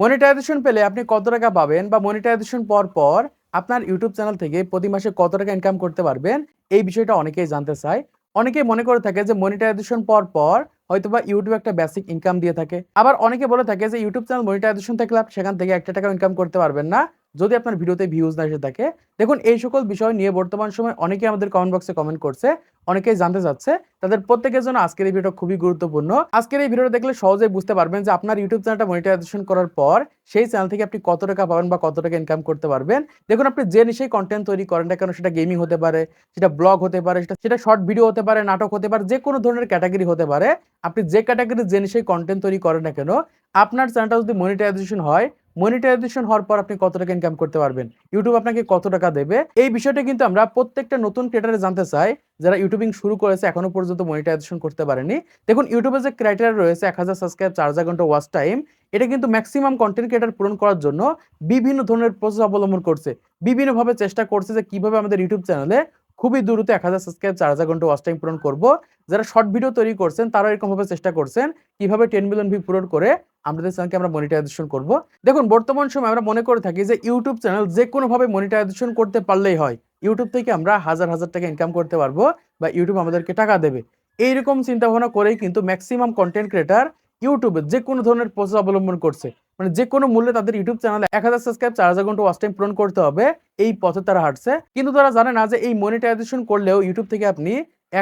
Monetization পেলে আপনি কত টাকা পাবেন বা মনিটাইজেশন পর আপনার ইউটিউব চ্যানেল থেকে প্রতি মাসে কত টাকা ইনকাম করতে পারবেন, এই বিষয়টা অনেকেই জানতে চায়। অনেকেই মনে করে থাকে যে মনিটাইজেশন পর হয়তোবা ইউটিউব একটা বেসিক ইনকাম দিয়ে থাকে। আবার অনেকে বলে থাকে যে ইউটিউব চ্যানেল মনিটাইজেশন থাকলে আপনি সেখান থেকে একটা টাকা ইনকাম করতে পারবেন না যদি আপনার ভিডিওতে ভিউজ না এসে থাকে। দেখুন, এই সকল বিষয় নিয়ে বর্তমান সময় অনেকেই আমাদের কমেন্ট বক্সে কমেন্ট করছে, অনেকেই জানতে চাচ্ছে। তাদের প্রত্যেকের জন্য আজকের এই ভিডিও খুবই গুরুত্বপূর্ণ। আজকের এই ভিডিওটা দেখলে সহজেই বুঝতে পারবেন যে আপনার ইউটিউব চ্যানেলটা মনিটাইজেশন করার পর সেই চ্যানেল থেকে আপনি কত টাকা পাবেন বা কত টাকা ইনকাম করতে পারবেন। দেখুন, আপনি যে নিশেই কন্টেন্ট তৈরি করেন না কেন, সেটা গেমিং হতে পারে, সেটা ব্লগ হতে পারে, সেটা শর্ট ভিডিও হতে পারে, নাটক হতে পারে, যে কোনো ধরনের ক্যাটাগরি হতে পারে। আপনি যে ক্যাটাগরি যে নিশেই কন্টেন্ট তৈরি করেন না কেন, আপনার চ্যানেলটা যদি মনিটাইজেশন হয়, মনিটাইজেশন হওয়ার পর আপনি কত টাকা ইনকাম করতে পারবেন, ইউটিউব আপনাকে কত টাকা দেবে, এই বিষয়টা কিন্তু আমরা প্রত্যেকটা নতুন ক্রিয়েটরে জানতে চাই যারা ইউটিউবিং শুরু করেছে এখনো পর্যন্ত মনিটাইজেশন করতে পারেনি। দেখুন, ইউটিউবে যে ক্রাইটেরিয়া রয়েছে 1000 সাবস্ক্রাইব, 4000 ঘন্টা ওয়াচ টাইম, এটা কিন্তু ম্যাক্সিমাম কন্টেন্ট ক্রিয়েটর পূরণ করার জন্য বিভিন্ন ধরনের প্রসেস অবলম্বন করছে, বিভিন্নভাবে চেষ্টা করছে যে কিভাবে আমাদের ইউটিউব চ্যানেলে খুবই দ্রুত 1000 সাবস্ক্রাইব, 4000 ঘন্টা ওয়াচ টাইম পূরণ করব। যারা শর্ট ভিডিও তৈরি করছেন তারাও এরকম ভাবে চেষ্টা করছেন কিভাবে 10 মিলিয়ন ভিউ পূরণ করে আমাদের চ্যানেলকে আমরা মনিটাইজেশন করব। দেখুন, বর্তমান সময় আমরা মনে করে থাকি যে ইউটিউব চ্যানেল যে কোনোভাবে মনিটাইজেশন করতে পারলেই হয়, ইউটিউব থেকে আমরা হাজার হাজার টাকা ইনকাম করতে পারবো বা ইউটিউব আমাদেরকে টাকা দেবে। এইরকম চিন্তা ভাবনা করেই কিন্তু ম্যাক্সিমাম কন্টেন্ট ক্রিয়েটর ইউটিউবে যে কোনো ধরনের প্রসেস অবলম্বন করছে, মানে যে কোনো মূল্যে তাদের ইউটিউব চ্যানেলে 1000 সাবস্ক্রাইব, 4000 ঘন্টা ওয়াচ টাইম পূরণ করতে হবে, এই পথে তারা হাঁটছে। কিন্তু তারা জানে না যে এই মনিটাইজেশন করলেও ইউটিউব থেকে আপনি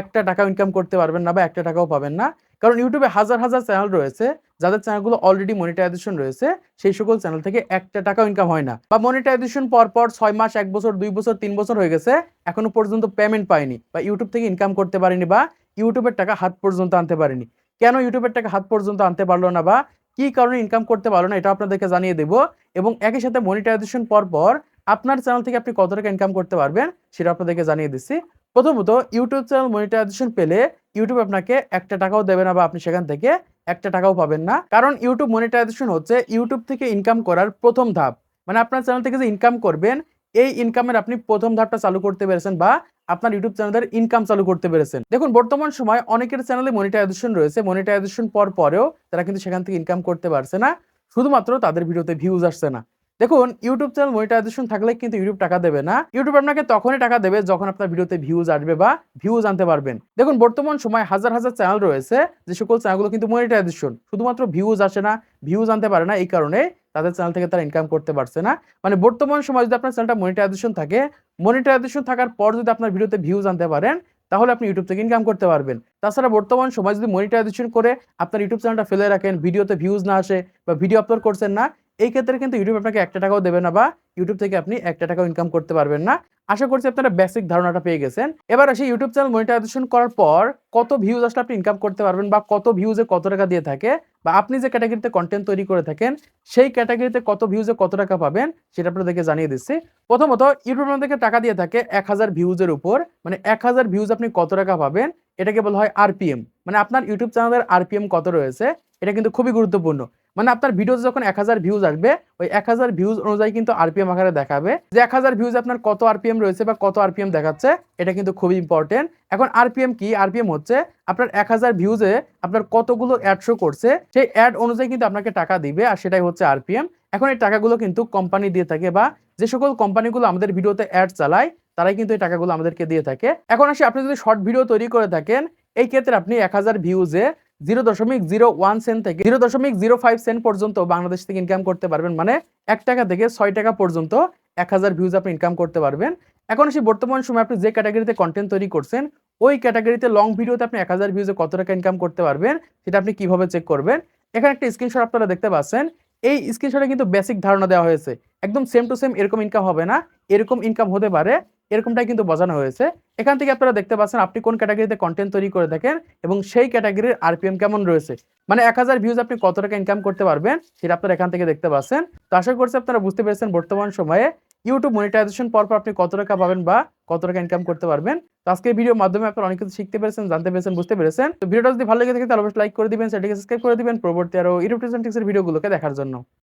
একটা টাকা ইনকাম করতে পারবেন না বা একটা টাকাও পাবেন না। কারণ ইউটিউবে হাজার হাজার চ্যানেল রয়েছে, যাদের চ্যানেলগুলো অলরেডি মনিটাইজেশন রয়েছে, সেই সকল চ্যানেল থেকে একটা টাকাও ইনকাম হয় না, বা মনিটাইজেশন পর 6 মাস, 1 বছর, 2 বছর, 3 বছর হয়ে গেছে, এখনো পর্যন্ত পেমেন্ট পায়নি বা ইউটিউব থেকে ইনকাম করতে পারেনি বা ইউটিউবের টাকা হাত পর্যন্ত আনতে পারেনি। কেন ইউটিউবের টাকা হাত পর্যন্ত আনতে পারলো না বা কি কারণে ইনকাম করতে পারলো না, এটা আপনাদেরকে জানিয়ে দেব। এবং একই সাথে মনিটাইজেশন পর আপনার চ্যানেল থেকে আপনি কত টাকা ইনকাম করতে পারবেন সেটা আপনাদেরকে জানিয়ে দিচ্ছি। প্রথমত, ইউটিউব চ্যানেল মনিটাইজেশন পেলে ইউটিউব আপনাকে একটা টাকাও দেবে না বা আপনি সেখান থেকে একটা টাকাও পাবেন না। কারণ ইউটিউব মনিটাইজেশন হচ্ছে ইউটিউব থেকে ইনকাম করার প্রথম ধাপ। মানে আপনার চ্যানেল থেকে যে ইনকাম করবেন, এই ইনকামের আপনি প্রথম ধাপটা চালু করতে পেরেছেন বা আপনার ইউটিউব চ্যানেলের ইনকাম চালু করতে পেরেছেন। দেখুন, বর্তমান সময় অনেকের চ্যানেলে মনিটাইজেশন রয়েছে, মনিটাইজেশন পরেও তারা কিন্তু সেখান থেকে ইনকাম করতে পারছে না, শুধুমাত্র তাদের ভিডিওতে ভিউজ আসছে না। দেখুন, ইউটিউব চ্যানেল মনিটাইজেশন থাকলে কিন্তু ইউটিউব টাকা দেবে না। ইউটিউব আপনাকে তখনই টাকা দেবে যখন আপনার ভিডিওতে ভিউজ আসবে বা ভিউজ আনতে পারবেন। দেখুন, বর্তমান সময় হাজার হাজার চ্যানেল রয়েছে, যে সকল চ্যানেলগুলো কিন্তু মনিটাইজেশন, শুধুমাত্র ভিউজ আসে না, ভিউজ আনতে পারে না, এই কারণে তাদের চ্যানেল থেকে তারা ইনকাম করতে পারছে না। মানে বর্তমান সময় যদি আপনার চ্যানেলটা মনিটাইজেশন থাকে, মনিটাইজেশন থাকার পর যদি আপনার ভিডিওতে ভিউজ আনতে পারেন, তাহলে আপনি ইউটিউব থেকে ইনকাম করতে পারবেন। তাছাড়া বর্তমান সময় যদি মনিটাইজেশন করে আপনার ইউটিউব চ্যানেলটা ফেলে রাখেন, ভিডিওতে ভিউজ না আসে বা ভিডিও আপলোড করছেন না, এই ক্ষেত্রে কিন্তু ইউটিউব আপনাকে একটা টাকাও দেবে না বা ইউটিউব থেকে আপনি একটা টাকাও ইনকাম করতে পারবেন না। আশা করছি আপনারা বেসিক ধারণাটা পেয়ে গেছেন। এবার আসি ইউটিউব চ্যানেল মনিটাইজেশন করার পর কত ভিউজ আসলে আপনি ইনকাম করতে পারবেন বা কত ভিউজে কত টাকা দিয়ে থাকে, বা আপনি যে ক্যাটাগরিতে কন্টেন্ট তৈরি করে থাকেন সেই ক্যাটাগরিতে কত ভিউজে কত টাকা পাবেন সেটা আপনাদেরকে জানিয়ে দিচ্ছি। প্রথমত, ইউটিউব আপনাদেরকে টাকা দিয়ে থাকে 1000 ভিউজের উপর। মানে 1000 ভিউজ আপনি কত টাকা পাবেন, এটাকে বলা হয় আরপিএম। মানে আপনার ইউটিউব চ্যানেলের আরপিএম কত রয়েছে, এটা কিন্তু খুবই গুরুত্বপূর্ণ। মানে আপনার ভিডিওতে যখন 1000 ভিউজ আসবে, ওই 1000 ভিউজ অনুযায়ী কিন্তু আরপিএম আকারে দেখাবে যে 1000 ভিউজ আপনার কত আরপিএম রয়েছে বা কত আরপিএম দেখাচ্ছে। এটা কিন্তু খুবই ইম্পর্টেন্ট। এখন আরপিএম কি? আরপিএম হচ্ছে আপনার 1000 ভিউজে আপনার কতগুলো অ্যাড শো করছে, সেই অ্যাড অনুযায়ী কিন্তু আপনাকে টাকা দিবে, আর সেটাই হচ্ছে আরপিএম। এখন এই টাকাগুলো কিন্তু কোম্পানি দিয়ে থাকে, বা যে সকল কোম্পানিগুলো আমাদের ভিডিওতে অ্যাড চালায় তারাই কিন্তু এই টাকাগুলো আমাদেরকে দিয়ে থাকে। এখন আসি, আপনি যদি শর্ট ভিডিও তৈরি করে থাকেন, এই ক্ষেত্রে আপনি 1000 ভিউজে 0.01 সেন্ট থেকে 0.05 সেন্ট পর্যন্ত বাংলাদেশ থেকে ইনকাম করতে পারবেন। মানে 1 টাকা থেকে 6 টাকা পর্যন্ত 1000 ভিউজ আপনি ইনকাম করতে পারবেন। এখন আসি, বর্তমান সময় আপনি যে ক্যাটাগরিতে কন্টেন্ট তৈরি করছেন, ওই ক্যাটাগরিতে লং ভিডিওতে আপনি 1000 ভিউজে কত টাকা ইনকাম করতে পারবেন সেটা আপনি কিভাবে চেক করবেন। এখানে একটা স্ক্রিনশট আপনারা দেখতে পাচ্ছেন। এই স্ক্রিনশটে কিন্তু বেসিক ধারণা দেওয়া হয়েছে। একদম সেম টু সেম এরকম ইনকাম হবে না, এরকম ইনকাম হতে পারে, এরকমটাই কিন্তু বোঝানো হয়েছে। এখান থেকে আপনারা দেখতে পাচ্ছেন আপনি কোন ক্যাটাগরিতে কন্টেন্ট তৈরি করে থাকেন এবং সেই ক্যাটাগরির আরপিএম কেমন রয়েছে। মানে 1000 ভিউজ আপনি কত টাকা ইনকাম করতে পারবেন সেটা আপনারা এখান থেকে দেখতে পাচ্ছেন। তো আশা করছি আপনারা বুঝতে পেরেছেন বর্তমান সময়ে ইউটিউব মনিটাইজেশন পর আপনি কত টাকা পাবেন বা কত টাকা ইনকাম করতে পারবেন। তো আজকের ভিডিওর মাধ্যমে আপনারা অনেক কিছু শিখতে পেরেছেন, জানতে পেরেছেন, বুঝতে পেরেছেন। তো ভিডিওটা যদি ভালো লেগে থাকে তাহলে অবশ্যই লাইক করে দিবেন, চ্যানেলটিকে সাবস্ক্রাইব করে দিবেন পরবর্তী আরো ইউটিউব টিপস এন্ড ট্রিক্সের ভিডিওগুলোকে দেখার জন্য।